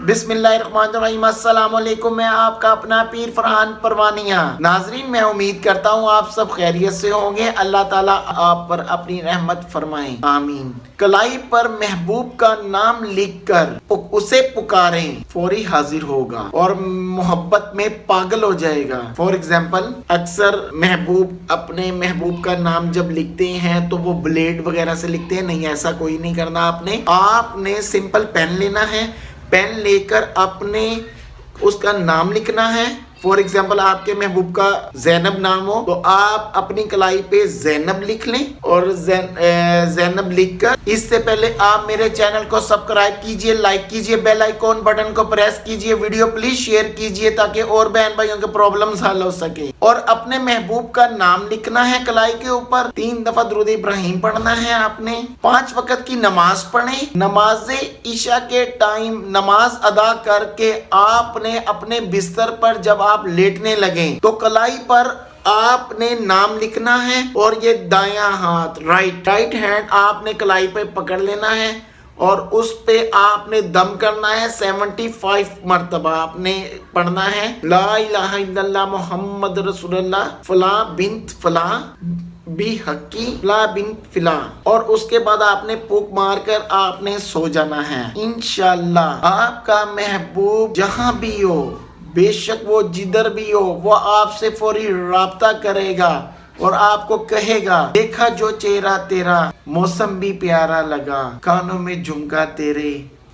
बिस्मिल्लाहिर्रहमानिर्रहीम। अस्सलाम वालेकुम। मैं आपका अपना पीर फरहान परवानिया। नाजरीन, मैं उम्मीद करता हूँ आप सब खैरियत से होंगे। अल्लाह ताला आप पर अपनी रहमत फरमाए, आमीन। कलाई पर महबूब का नाम लिखकर उसे पुकारें, फौरी हाजिर होगा और मोहब्बत में पागल हो जाएगा। फॉर एग्जाम्पल, अक्सर महबूब अपने महबूब का नाम जब लिखते हैं तो वो ब्लेड वगैरह से लिखते हैं। नहीं, ऐसा कोई नहीं करना। आपने सिंपल पेन लेना है। पेन लेकर अपने उसका नाम लिखना है। फॉर एग्जाम्पल, आपके महबूब का जैनब नाम हो तो आप अपनी कलाई पे जैनब लिख लें और जैनब लिखकर इससे पहले आप मेरे चैनल को सब्सक्राइब कीजिए, लाइक कीजिए, बेल आइकॉन बटन को प्रेस कीजिए, वीडियो प्लीज शेयर कीजिए ताकि और बहन भाइयों के प्रॉब्लम्स हल हो सके। और अपने महबूब का नाम लिखना है कलाई के ऊपर। 3 दफा दुरूद इब्राहिम पढ़ना है आपने। 5 वक्त की नमाज पढ़ें। नमाज ईशा के टाइम नमाज अदा करके आपने अपने बिस्तर पर जब आप लेटने लगे तो कलाई पर आपने नाम लिखना है और ये दायां हाथ राइट हैंड आपने कलाई पे पकड़ लेना है और उस पे आपने दम करना है। 75 मरतबा आपने पढ़ना है, ला इलाहा इल्लल्लाह मोहम्मद रसूलुल्लाह फला बिन्त फला बी हकी फला बिन्त फिला। और उसके बाद आपने फूंक मारकर आपने सो जाना है। इंशाअल्लाह आपका महबूब जहां भी हो, बेशक वो जिधर भी हो, वो आपसे फौरी राब्ता करेगा और आपको कहेगा, देखा जो चेहरा तेरा मौसम भी प्यारा लगा, कानों में झुमका तेरे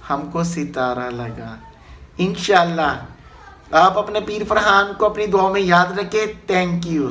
हमको सितारा लगा। इंशाअल्लाह आप अपने पीर फरहान को अपनी दुआ में याद रखें। Thank you.